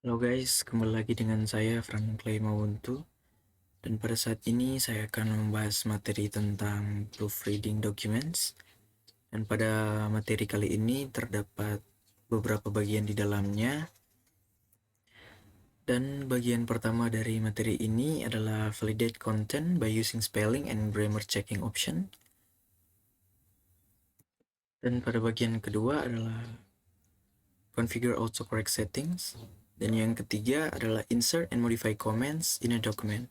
Halo guys, kembali lagi dengan saya Franklin Mawuntu. Dan pada saat ini saya akan membahas materi tentang proofreading documents. Dan pada materi kali ini terdapat beberapa bagian di dalamnya. Dan bagian pertama dari materi ini adalah validate content by using spelling and grammar checking option. Dan pada bagian kedua adalah configure autocorrect settings. Dan yang ketiga adalah insert and modify comments in a document.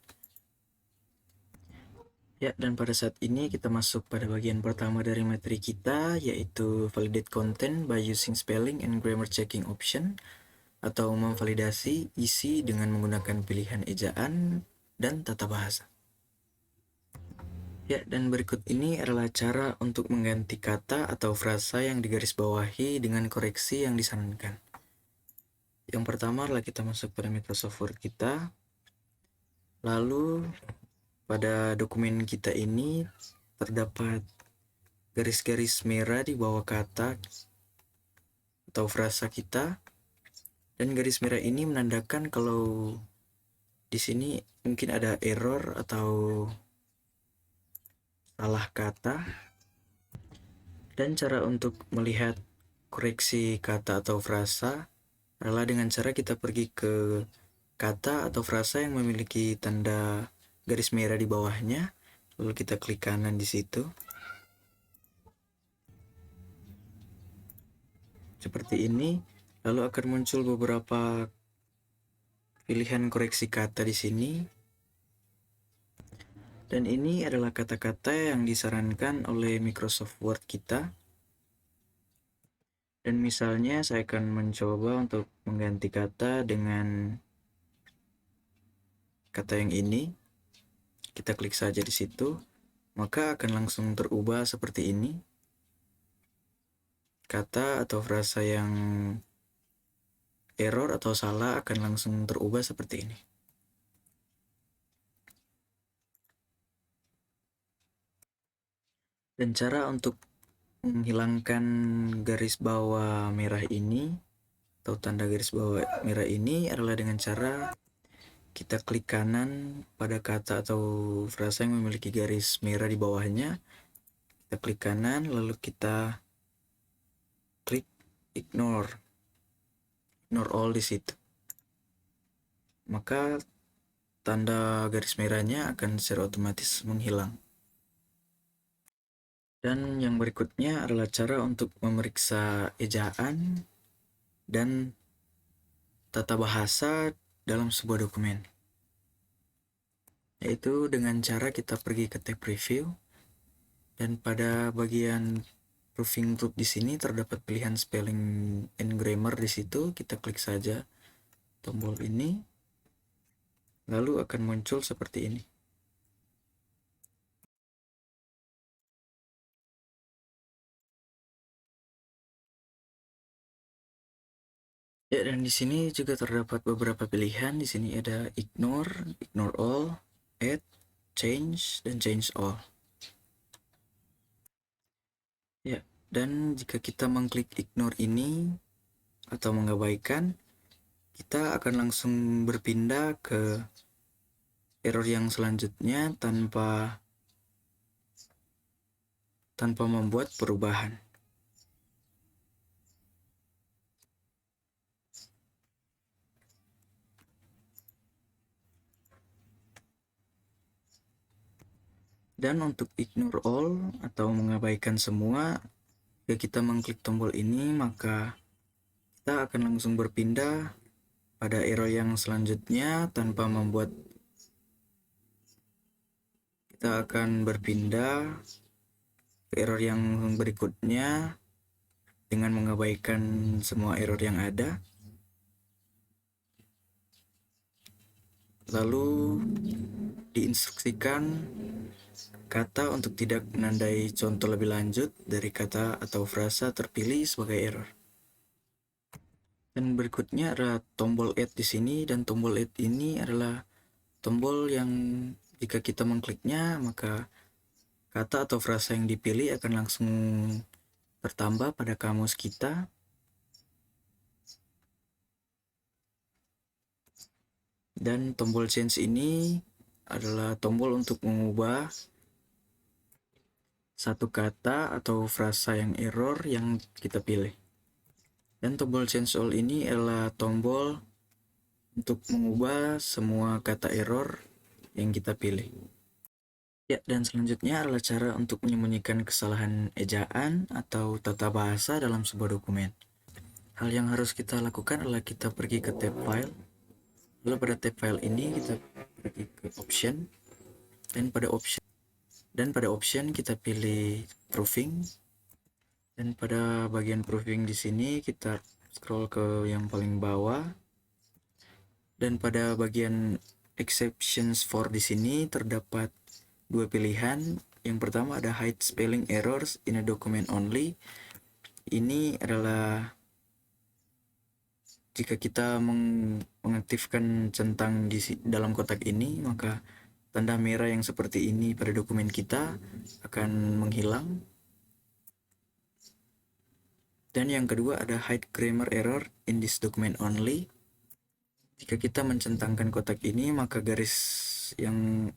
Ya, dan pada saat ini kita masuk pada bagian pertama dari materi kita, yaitu validate content by using spelling and grammar checking option, atau memvalidasi isi dengan menggunakan pilihan ejaan dan tata bahasa. Ya, dan berikut ini adalah cara untuk mengganti kata atau frasa yang digarisbawahi dengan koreksi yang disarankan. Yang pertama adalah kita masuk pada Microsoft Word kita, lalu pada dokumen kita ini terdapat garis-garis merah di bawah kata atau frasa kita, dan garis merah ini menandakan kalau di sini mungkin ada error atau salah kata. Dan cara untuk melihat koreksi kata atau frasa adalah dengan cara kita pergi ke kata atau frasa yang memiliki tanda garis merah di bawahnya, lalu kita klik kanan di situ. Seperti ini, lalu akan muncul beberapa pilihan koreksi kata di sini. Dan ini adalah kata-kata yang disarankan oleh Microsoft Word kita. Dan misalnya saya akan mencoba untuk mengganti kata dengan kata yang ini. Kita klik saja di situ, maka akan langsung terubah seperti ini. Kata atau frasa yang error atau salah akan langsung terubah seperti ini. Dan cara untuk menghilangkan garis bawah merah ini atau tanda garis bawah merah ini adalah dengan cara kita klik kanan pada kata atau frasa yang memiliki garis merah di bawahnya. Kita klik kanan, lalu kita klik ignore all di situ. Maka tanda garis merahnya akan secara otomatis menghilang. Dan yang berikutnya adalah cara untuk memeriksa ejaan dan tata bahasa dalam sebuah dokumen, yaitu dengan cara kita pergi ke tab review, dan pada bagian proofing group di sini terdapat pilihan spelling and grammar di situ. Kita klik saja tombol ini, lalu akan muncul seperti ini. Ya, dan di sini juga terdapat beberapa pilihan. Di sini ada ignore all, add, change, dan change all. Ya, dan jika kita mengklik ignore ini atau mengabaikan, kita akan langsung berpindah ke error yang selanjutnya tanpa membuat perubahan. Dan untuk ignore all atau mengabaikan semua, jika kita mengklik tombol ini, maka kita akan langsung berpindah pada error yang selanjutnya tanpa membuat. Kita akan berpindah ke error yang berikutnya dengan mengabaikan semua error yang ada. Lalu diinstruksikan kata untuk tidak menandai contoh lebih lanjut dari kata atau frasa terpilih sebagai error. Dan berikutnya adalah tombol add di sini, dan tombol add ini adalah tombol yang jika kita mengkliknya, maka kata atau frasa yang dipilih akan langsung bertambah pada kamus kita. Dan tombol change ini adalah tombol untuk mengubah satu kata atau frasa yang error yang kita pilih. Dan tombol change all ini adalah tombol untuk mengubah semua kata error yang kita pilih. Ya, dan selanjutnya adalah cara untuk menyembunyikan kesalahan ejaan atau tata bahasa dalam sebuah dokumen. Hal yang harus kita lakukan adalah kita pergi ke tab file. Lalu pada tab file ini kita pergi ke option, dan pada option kita pilih proofing. Dan pada bagian proofing di sini kita scroll ke yang paling bawah. Dan pada bagian exceptions for di sini terdapat dua pilihan. Yang pertama ada hide spelling errors in a document only. Ini adalah jika kita mengaktifkan centang di dalam kotak ini, maka tanda merah yang seperti ini pada dokumen kita akan menghilang. Dan yang kedua ada hide grammar error in this document only. Jika kita mencentangkan kotak ini, maka garis yang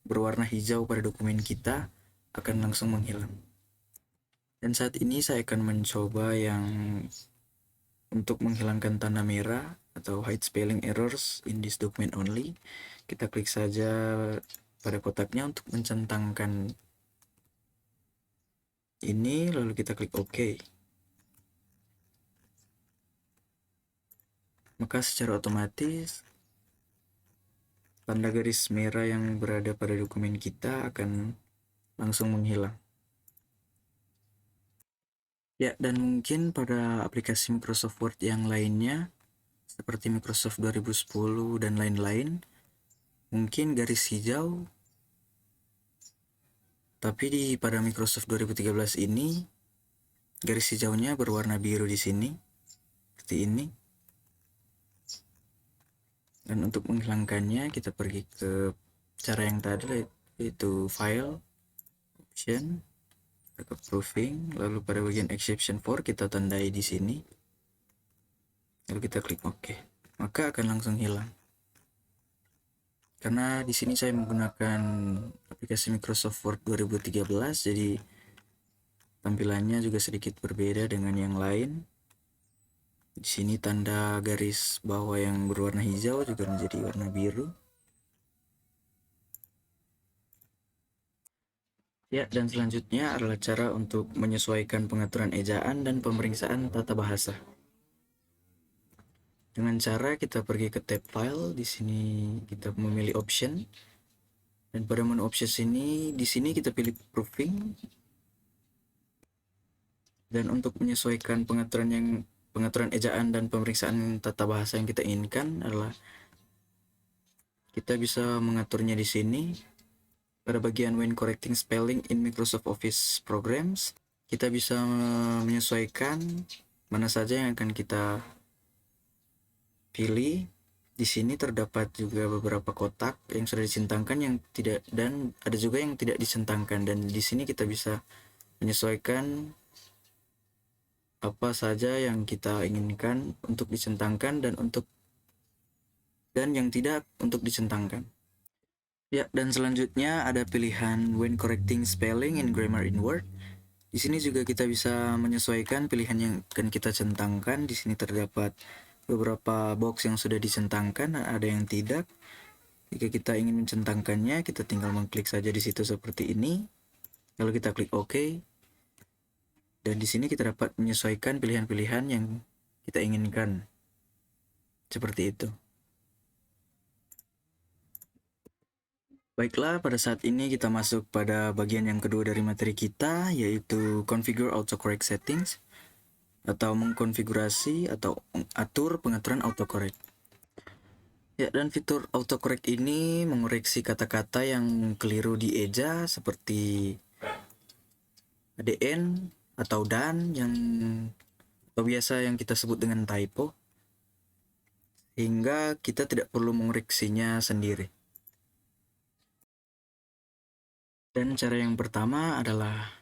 berwarna hijau pada dokumen kita akan langsung menghilang. Dan saat ini saya akan mencoba yang untuk menghilangkan tanda merah atau hide spelling errors in this document only. Kita klik saja pada kotaknya untuk mencentangkan ini, lalu kita klik OK. Maka secara otomatis tanda garis merah yang berada pada dokumen kita akan langsung menghilang. Ya, dan mungkin pada aplikasi Microsoft Word yang lainnya, seperti Microsoft 2010 dan lain-lain, mungkin garis hijau, tapi pada Microsoft 2013 ini, garis hijaunya berwarna biru di sini, seperti ini. Dan untuk menghilangkannya, kita pergi ke cara yang tadi, yaitu File, Option, ke Proofing, lalu pada bagian Exception for kita tandai di sini, lalu kita klik OK. Maka akan langsung hilang. Karena di sini saya menggunakan aplikasi Microsoft Word 2013, jadi tampilannya juga sedikit berbeda dengan yang lain. Di sini tanda garis bawah yang berwarna hijau juga menjadi warna biru. Ya, dan selanjutnya adalah cara untuk menyesuaikan pengaturan ejaan dan pemeriksaan tata bahasa. Dengan cara kita pergi ke tab file, di sini kita memilih option. Dan pada menu options ini, di sini kita pilih proofing. Dan untuk menyesuaikan pengaturan ejaan dan pemeriksaan tata bahasa yang kita inginkan adalah kita bisa mengaturnya di sini. Pada bagian when correcting spelling in Microsoft Office Programs, kita bisa menyesuaikan mana saja yang akan kita pilih. Di sini terdapat juga beberapa kotak yang sudah dicentangkan yang tidak, dan ada juga yang tidak dicentangkan, dan di sini kita bisa menyesuaikan apa saja yang kita inginkan untuk dicentangkan dan yang tidak untuk dicentangkan. Ya, dan selanjutnya ada pilihan when correcting spelling and grammar in Word. Di sini juga kita bisa menyesuaikan pilihan yang akan kita centangkan. Di sini terdapat beberapa box yang sudah dicentangkan, ada yang tidak. Jika kita ingin mencentangkannya, kita tinggal mengklik saja di situ seperti ini. Lalu kita klik OK. Dan di sini kita dapat menyesuaikan pilihan-pilihan yang kita inginkan. Seperti itu. Baiklah, pada saat ini kita masuk pada bagian yang kedua dari materi kita, yaitu Configure Autocorrect Settings, atau mengkonfigurasi atau mengatur pengaturan autocorrect. Ya, dan fitur autocorrect ini mengoreksi kata-kata yang keliru di eja seperti ADN atau dan atau biasa yang kita sebut dengan typo, hingga kita tidak perlu mengoreksinya sendiri. Dan cara yang pertama adalah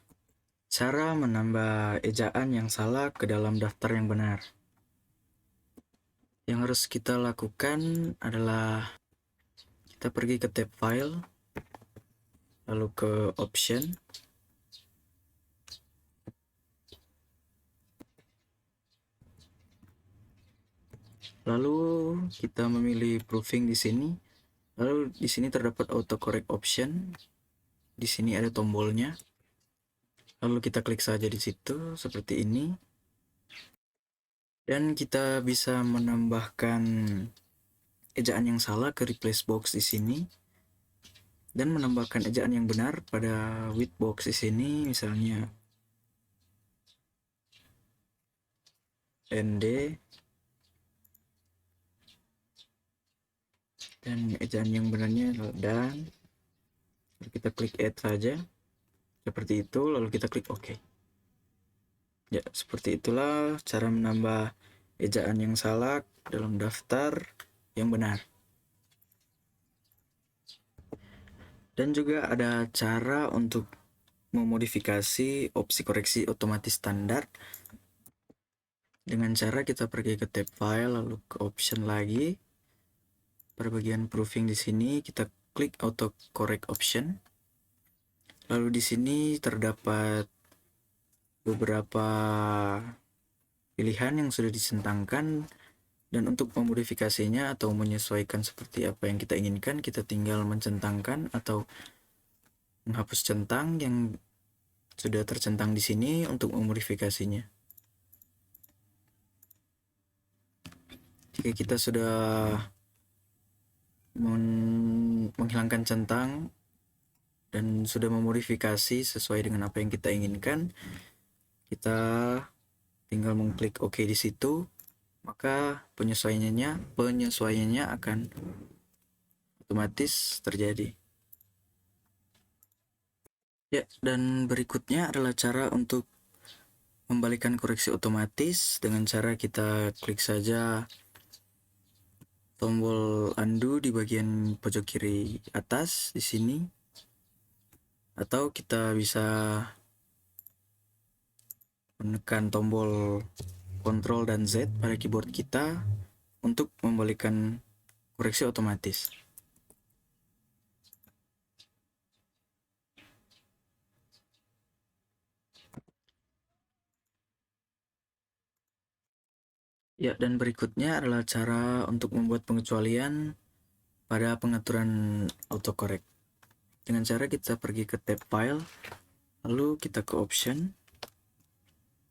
cara menambah ejaan yang salah ke dalam daftar yang benar. Yang harus kita lakukan adalah kita pergi ke tab file, lalu ke option, lalu kita memilih proofing di sini. Lalu di sini terdapat autocorrect option. Di sini ada tombolnya. Lalu kita klik saja di situ seperti ini. Dan kita bisa menambahkan ejaan yang salah ke replace box di sini. Dan menambahkan ejaan yang benar pada with box di sini, misalnya ND, dan ejaan yang benarnya dan. Lalu kita klik add saja seperti itu, lalu kita klik OK. Ya, seperti itulah cara menambah ejaan yang salah dalam daftar yang benar. Dan juga ada cara untuk memodifikasi opsi koreksi otomatis standar dengan cara kita pergi ke tab file, lalu ke option lagi. Pada bagian proofing di sini kita klik auto correct option. Lalu di sini terdapat beberapa pilihan yang sudah disentangkan, dan untuk memodifikasinya atau menyesuaikan seperti apa yang kita inginkan, kita tinggal mencentangkan atau menghapus centang yang sudah tercentang di sini untuk memodifikasinya. Jika kita sudah menghilangkan centang dan sudah memodifikasi sesuai dengan apa yang kita inginkan, kita tinggal mengklik OK di situ, maka penyesuaiannya akan otomatis terjadi. Ya, dan berikutnya adalah cara untuk membalikan koreksi otomatis dengan cara kita klik saja tombol undo di bagian pojok kiri atas di sini, atau kita bisa menekan tombol Ctrl dan Z pada keyboard kita untuk membalikan koreksi otomatis. Ya, dan berikutnya adalah cara untuk membuat pengecualian pada pengaturan autocorrect. Dengan cara kita pergi ke tab file, lalu kita ke option,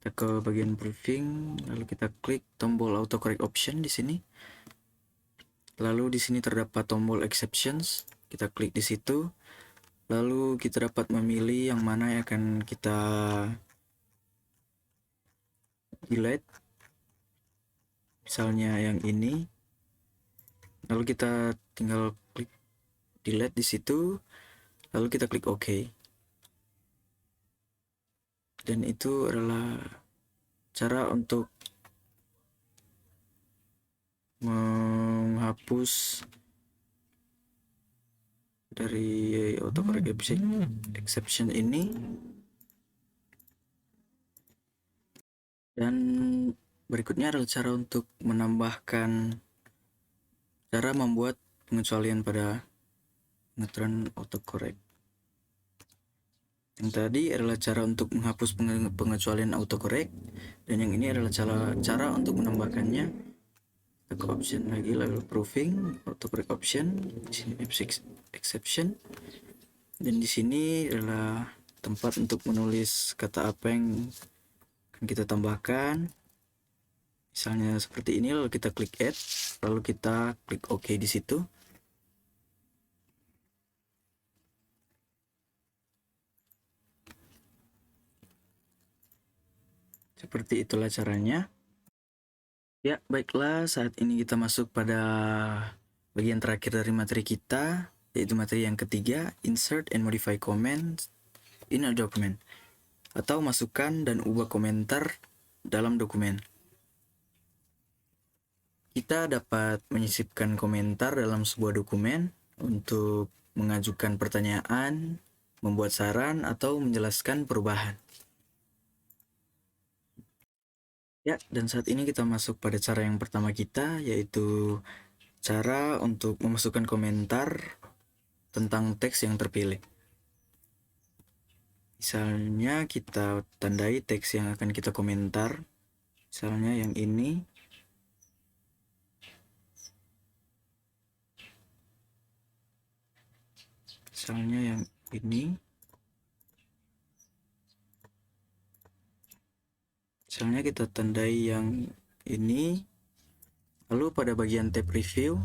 kita ke bagian proofing, lalu kita klik tombol autocorrect option di sini. Lalu di sini terdapat tombol exceptions, kita klik di situ. Lalu kita dapat memilih yang mana yang akan kita delete. Misalnya yang ini. Lalu kita tinggal klik delete di situ. Lalu kita klik OK. Dan itu adalah cara untuk menghapus dari autocorrect exception ini. Dan berikutnya adalah cara untuk menambahkan cara membuat pengecualian pada pengaturan autocorrect. Yang tadi adalah cara untuk menghapus pengecualian autocorrect, dan yang ini adalah cara untuk menambahkannya. Kita ke option lagi, lalu proofing, autocorrect option, di sini exception, dan di sini adalah tempat untuk menulis kata apa yang akan kita tambahkan. Misalnya seperti ini, lalu kita klik add, lalu kita klik OK di situ. Seperti itulah caranya. Ya, baiklah, saat ini kita masuk pada bagian terakhir dari materi kita, yaitu materi yang ketiga, insert and modify comments in a document, atau masukkan dan ubah komentar dalam dokumen. Kita dapat menyisipkan komentar dalam sebuah dokumen untuk mengajukan pertanyaan, membuat saran, atau menjelaskan perubahan. Ya, dan saat ini kita masuk pada cara yang pertama kita, yaitu cara untuk memasukkan komentar tentang teks yang terpilih. Misalnya kita tandai teks yang akan kita komentar, misalnya yang ini. Misalnya yang ini. Misalnya kita tandai yang ini. Lalu pada bagian tab review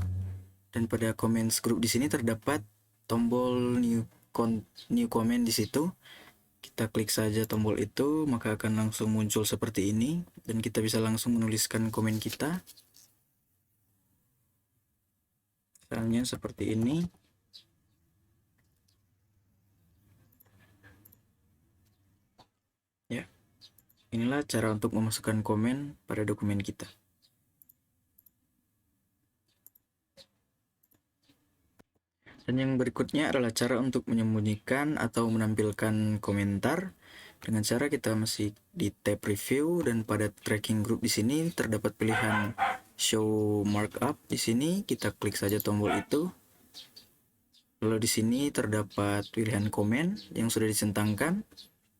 dan pada comments group di sini terdapat tombol new comment di situ. Kita klik saja tombol itu, maka akan langsung muncul seperti ini dan kita bisa langsung menuliskan komen kita. Misalnya seperti ini. Ya. Inilah cara untuk memasukkan komen pada dokumen kita. Dan yang berikutnya adalah cara untuk menyembunyikan atau menampilkan komentar dengan cara kita masih di tab review dan pada tracking group di sini terdapat pilihan show markup. Di sini kita klik saja tombol itu. Lalu di sini terdapat pilihan komen yang sudah dicentangkan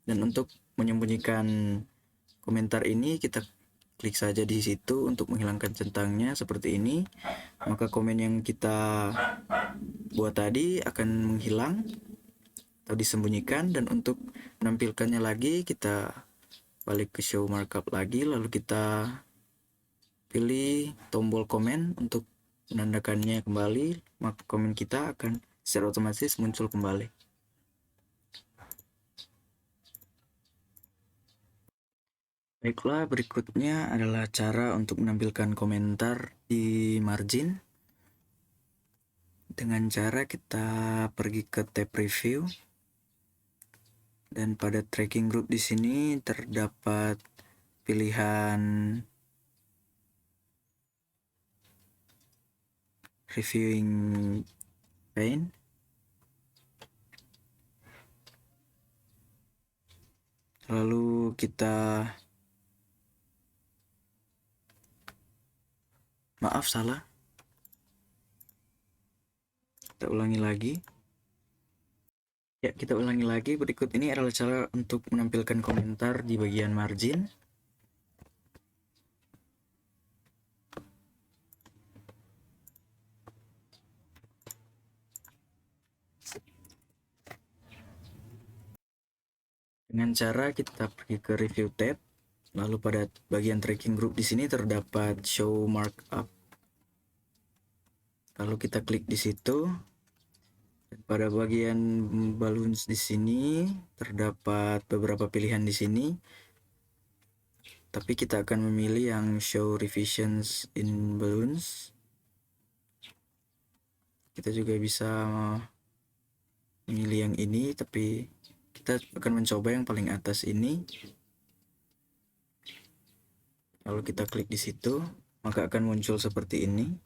dan untuk menyembunyikan komentar ini kita klik saja di situ untuk menghilangkan centangnya seperti ini. Maka komen yang kita buat tadi akan menghilang atau disembunyikan, dan untuk menampilkannya lagi kita balik ke show markup lagi, lalu kita pilih tombol komen untuk menandakannya kembali, maka komen kita akan secara otomatis muncul kembali. Baiklah, berikutnya adalah cara untuk menampilkan komentar di margin. Dengan cara kita pergi ke tab review dan pada tracking group di sini terdapat pilihan reviewing pane. Lalu kita salah. Kita ulangi lagi. Ya, kita ulangi lagi. Berikut ini adalah cara untuk menampilkan komentar di bagian margin. Dengan cara kita pergi ke review tab, lalu pada bagian tracking group di sini terdapat show markup. Lalu kita klik di situ. Dan pada bagian balloons di sini terdapat beberapa pilihan di sini. Tapi kita akan memilih yang show revisions in balloons. Kita juga bisa memilih yang ini, tapi kita akan mencoba yang paling atas ini. Lalu kita klik di situ, maka akan muncul seperti ini.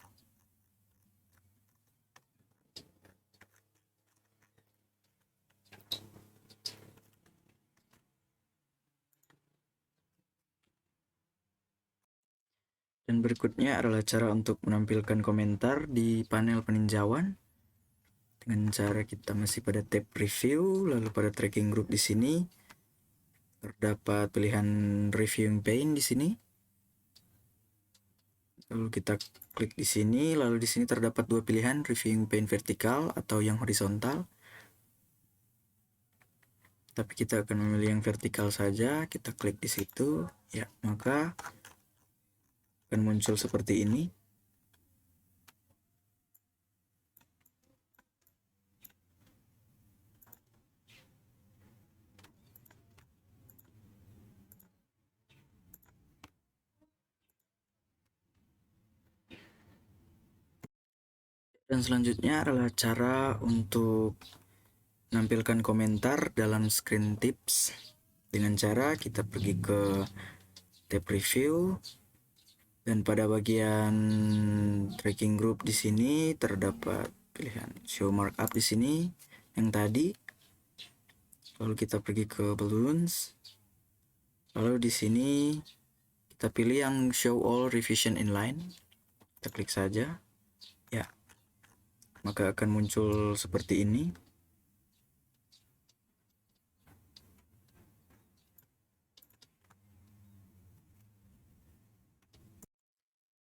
Dan berikutnya adalah cara untuk menampilkan komentar di panel peninjauan. Dengan cara kita masih pada tab review, lalu pada tracking group di sini terdapat pilihan reviewing pane di sini. Lalu kita klik di sini, lalu di sini terdapat dua pilihan, reviewing pane vertikal atau yang horizontal. Tapi kita akan memilih yang vertikal saja. Kita klik di situ, ya, maka akan muncul seperti ini. Dan selanjutnya adalah cara untuk menampilkan komentar dalam screen tips. Dengan cara kita pergi ke tab review dan pada bagian tracking group di sini terdapat pilihan show markup di sini yang tadi. Lalu kita pergi ke balloons. Lalu di sini kita kita pilih yang show all revision inline, kita klik saja ya, maka akan muncul seperti ini.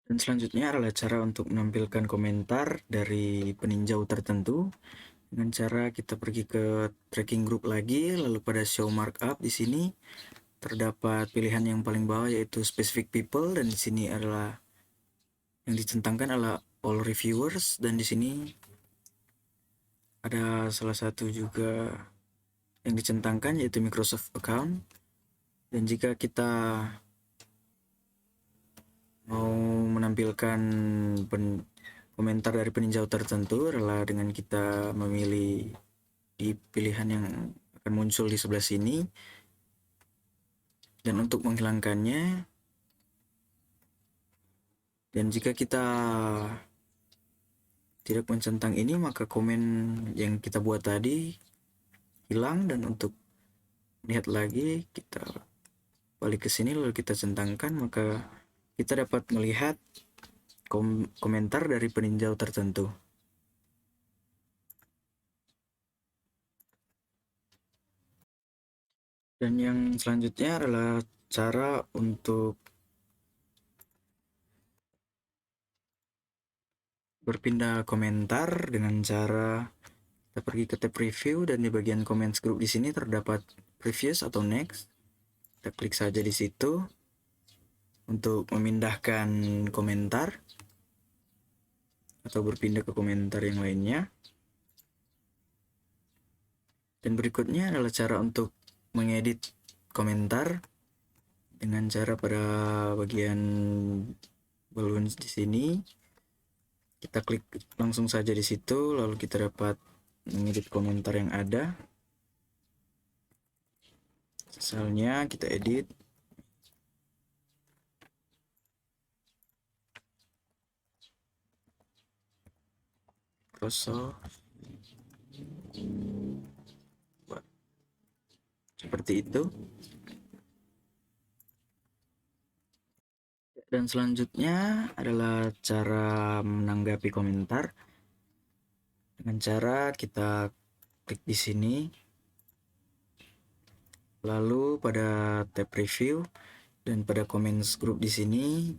Dan selanjutnya adalah cara untuk menampilkan komentar dari peninjau tertentu dengan cara kita pergi ke tracking group lagi, lalu pada show markup di sini terdapat pilihan yang paling bawah yaitu specific people, dan di sini adalah yang dicentangkan adalah all reviewers, dan di sini ada salah satu juga yang dicentangkan yaitu Microsoft account. Dan jika kita mau menampilkan komentar dari peninjau tertentu adalah dengan kita memilih di pilihan yang akan muncul di sebelah sini. Dan untuk menghilangkannya, dan jika kita tidak mencentang ini, maka komen yang kita buat tadi hilang. Dan untuk lihat lagi, kita balik ke sini lalu kita centangkan, maka kita dapat melihat komentar dari peninjau tertentu. Dan yang selanjutnya adalah cara untuk berpindah komentar dengan cara kita pergi ke tab review, dan di bagian comments group di sini terdapat previous atau next. Kita klik saja di situ untuk memindahkan komentar atau berpindah ke komentar yang lainnya. Dan berikutnya adalah cara untuk mengedit komentar dengan cara pada bagian balloons di sini. Kita klik langsung saja di situ, lalu kita dapat mengedit komentar yang ada. Misalnya kita edit Microsoft seperti itu. Dan selanjutnya adalah cara menanggapi komentar dengan cara kita klik di sini, lalu pada tab review dan pada comments group di sini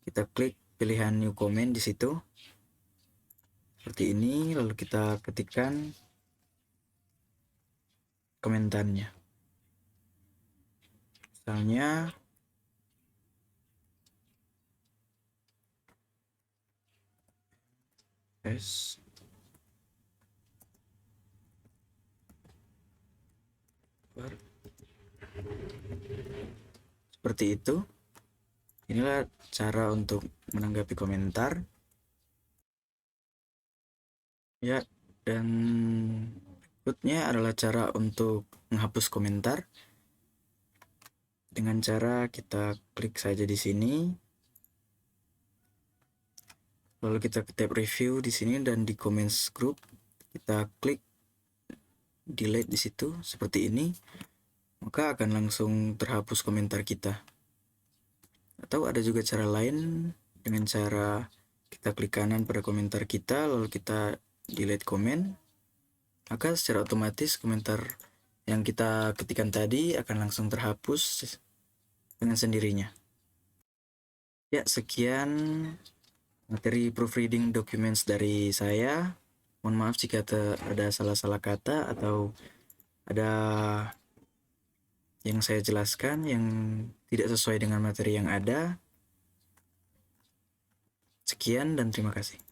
kita klik pilihan new comment di situ seperti ini, lalu kita ketikkan komentarnya. Misalnya seperti itu. Inilah cara untuk menanggapi komentar ya. Dan berikutnya adalah cara untuk menghapus komentar dengan cara kita klik saja di sini, lalu kita ke tab review di sini, dan di comments group kita klik delete di situ seperti ini, maka akan langsung terhapus komentar kita. Atau ada juga cara lain dengan cara kita klik kanan pada komentar kita lalu kita delete komen, maka secara otomatis komentar yang kita ketikkan tadi akan langsung terhapus dengan sendirinya. Ya, sekian materi proofreading documents dari saya. Mohon maaf jika ada salah-salah kata atau ada yang saya jelaskan yang tidak sesuai dengan materi yang ada. Sekian dan terima kasih.